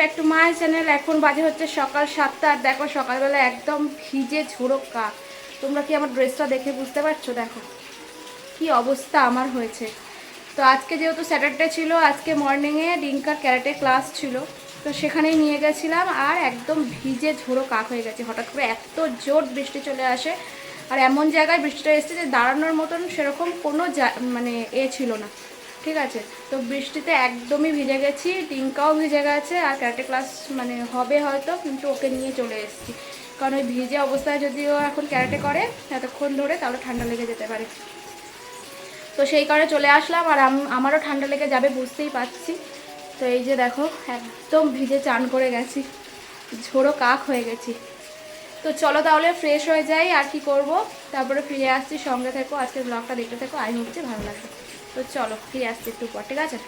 Back to my channel. এখন বাজে হচ্ছে সকাল 7টা আর দেখো সকালবেলা একদম ভিজে ঝোড়ো কাক। তোমরা কি আমার ড্রেসটা দেখে বুঝতে পারছো? দেখো কি অবস্থা আমার হয়েছে। তো আজকে যেহেতু স্যাটারডে ছিল, আজকে মর্নিংয়ে ডিঙ্কার ক্যারাটে ক্লাস ছিল, তো সেখানেই নিয়ে গেছিলাম আর একদম ভিজে ঝোড়ো কাক হয়ে গেছে। হঠাৎ করে এত জোর বৃষ্টি চলে আসে আর এমন জায়গায় বৃষ্টিটা এসেছে যে দাঁড়ানোর মতন সেরকম কোনো মানে ছিল না, ঠিক আছে। তো বৃষ্টিতে একদমই ভিজে গেছি, টিঙ্কাও ভিজে গেছে আর ক্যারাটে ক্লাস মানে হবে হয়তো, কিন্তু ওকে নিয়ে চলে এসেছি কারণ ওই ভিজে অবস্থায় যদি ও এখন ক্যারাটে করে এতক্ষণ ধরে তাহলে ঠান্ডা লেগে যেতে পারে। তো সেই কারণে চলে আসলাম আর আমারও ঠান্ডা লেগে যাবে বুঝতেই পারছি। তো এই যে দেখো একদম ভিজে চান করে গেছি, ঝোড়ো কাক হয়ে গেছি। তো চলো তাহলে ফ্রেশ হয়ে যাই আর কি করব, তারপরে ফিরে আসছি। সঙ্গে থেকো, আজকের ব্লগটা দেখতে থেকো, আই হোপ যে ভালো লাগবে। তো চলো ফিরে আসছি একটু পর, ঠিক আছে।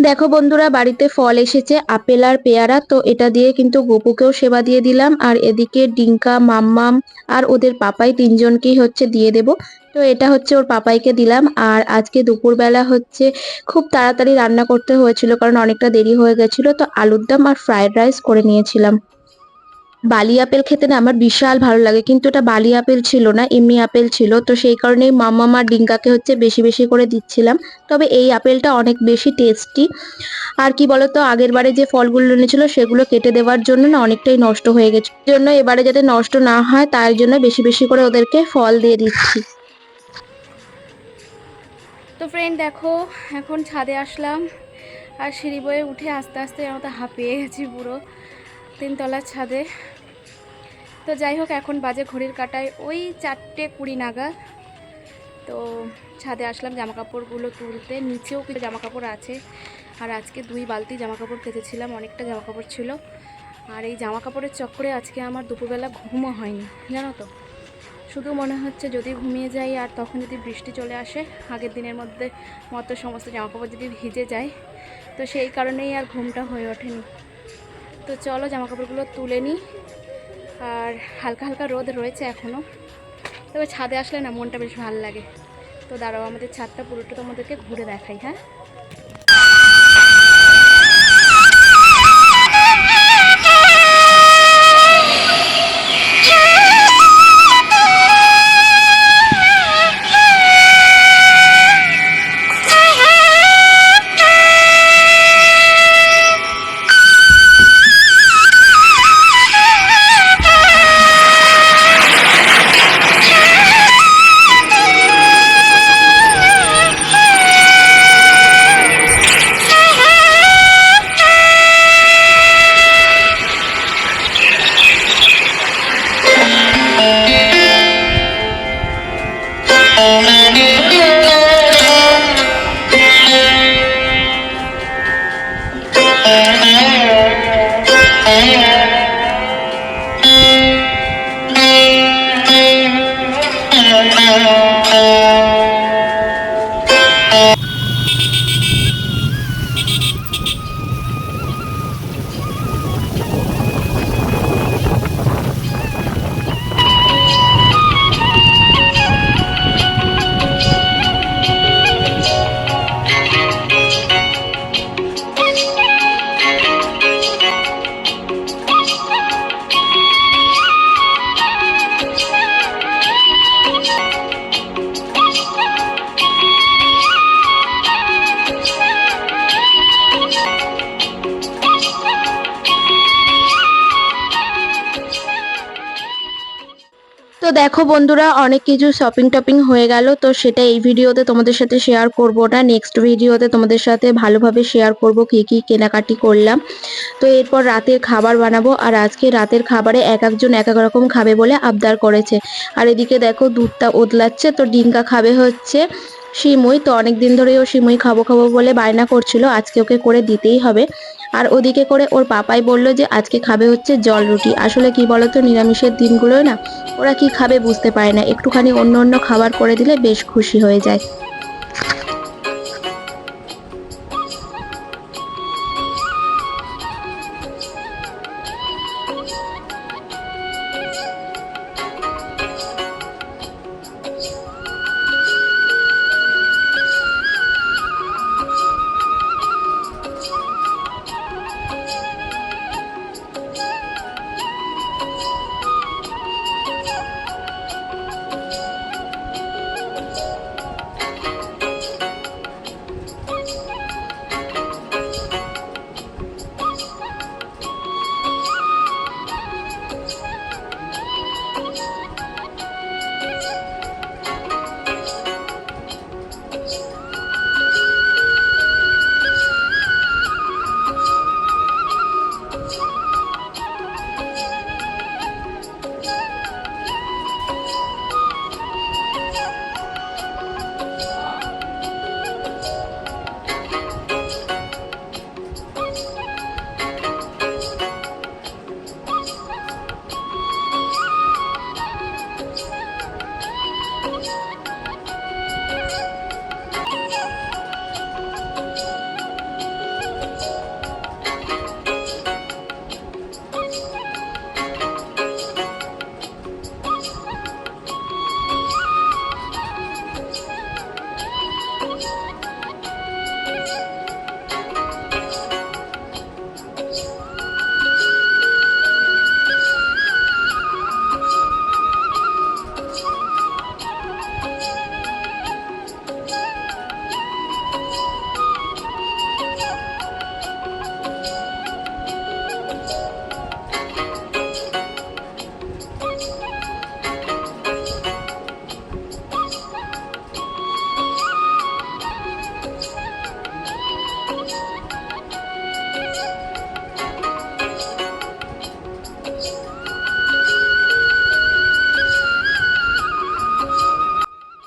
দেখো বন্ধুরা, বাড়িতে ফল এসেছে, আপেল আর পেয়ারা। তো এটা দিয়ে কিন্তু গপুকেও সেবা দিয়ে দিলাম আর এদিকে ডিঙ্কা, মাম্মাম আর ওদের পাপাই তিনজনকেই হচ্ছে দিয়ে দেব। তো এটা হচ্ছে ওর পাপাইকে দিলাম। আর আজকে দুপুরবেলা হচ্ছে খুব তাড়াতাড়ি রান্না করতে হয়েছিল কারণ অনেকটা দেরি হয়ে গেছিল, তো আলুর দম আর ফ্রাইড রাইস করে নিয়েছিলাম। বালি আপেল খেতে না আমার বিশাল ভালো লাগে, কিন্তু এটা বালি আপেল ছিল না, এমনি আপেল ছিল। তো সেই কারণেই মাম্মাম আর ডিঙ্কাকে হচ্ছে বেশি বেশি করে দিচ্ছিলাম। তবে এই আপেলটা অনেক বেশি টেস্টি। আর কি বলতো, আগের বারে যে ফলগুলো এনেছিল সেগুলো কেটে দেওয়ার জন্য না অনেকটাই নষ্ট হয়ে গেছে, জন্য এবারে যাতে নষ্ট না হয় তার জন্য বেশি বেশি করে ওদেরকে ফল দিয়ে দিচ্ছি। তো ফ্রেন্ড দেখো এখন ছাদে আসলাম আর সিঁড়ি বয়ে উঠে আস্তে আস্তে আমার তো হাঁপিয়ে গেছি পুরো, 3তলার ছাদে। তো যাই হোক, এখন বাজে ঘড়ির কাঁটায় ওই 4:20 নাগাদ। তো ছাদে আসলাম জামা কাপড়গুলো তুলতে, নিচেও কিছু জামা কাপড় আছে আর আজকে 2 বালতি জামা কাপড় কেচেছিলাম, অনেকটা জামা কাপড় ছিল। আর এই জামা কাপড়ের চক্করে আজকে আমার দুপুরবেলা ঘুমও হয়নি, জানো তো। শুধু মনে হচ্ছে যদি ঘুমিয়ে যাই আর তখন যদি বৃষ্টি চলে আসে আগের দিনের মতো সমস্ত জামাকাপড় যদি ভিজে যায়, তো সেই কারণেই আর ঘুমটা হয়ে ওঠেনি। তো চলো জামাকাপড়গুলো তুলে নিই। আর হালকা হালকা রোদ রয়েছে এখনও, তবে ছাদে আসলে না মনটা বেশ ভালো লাগে। তো দাঁড়াও আমাদের ছাদটা পুরোটা তোমাদেরকে ঘুরে দেখাই। হ্যাঁ, তো দেখো বন্ধুরা, অনেক কিছু শপিং টপিং হয়ে গেল, তো সেটা এই ভিডিওতে তোমাদের সাথে শেয়ার করব না, নেক্সট ভিডিওতে তোমাদের সাথে ভালোভাবে শেয়ার করব কি কি কেনাকাটি করলাম। তো এরপর রাতের খাবার বানাবো, আর আজকে রাতের খাবারে এক একজন এক এক রকম খাবে বলে আবদার করেছে। আর এদিকে দেখো দুধটা ওদলাচ্ছে, তো ডিঙ্কা খাবে হচ্ছে সিমুই। তো অনেকদিন ধরেই ও সিমুই খাবো খাবো বলে বায়না করছিল, আজকে ওকে করে দিতেই হবে। আর ওদিকে করে ওর পাপাই বলল যে আজকে খাবে হচ্ছে জল রুটি। আসলে কি বলতো, নিরামিষের দিনগুলোয় না ওরা কি খাবে বুঝতে পারে না, একটুখানি অন্য অন্য খাবার করে দিলে বেশ খুশি হয়ে যায়।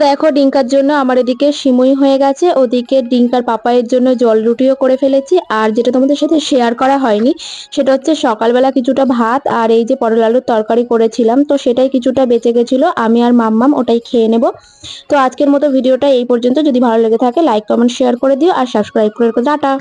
দেখো ডিঙ্কার জন্য আমার এদিকে সিমুই হয়ে গেছে, ওদিকে ডিঙ্কার পাপাইয়ের জন্য জল রুটিও করে ফেলেছি। আর যেটা তোমাদের সাথে শেয়ার করা হয়নি সেটা হচ্ছে সকালবেলা কিছুটা ভাত আর এই যে পটল আলুর তরকারি করেছিলাম, তো সেটাই কিছুটা বেঁচে গেছিল, আমি আর মাম্মাম ওটাই খেয়ে নেব। তো আজকের মতো ভিডিওটা এই পর্যন্ত। যদি ভালো লেগে থাকে লাইক কমেন্ট শেয়ার করে দিও আর সাবস্ক্রাইব করে টাটা।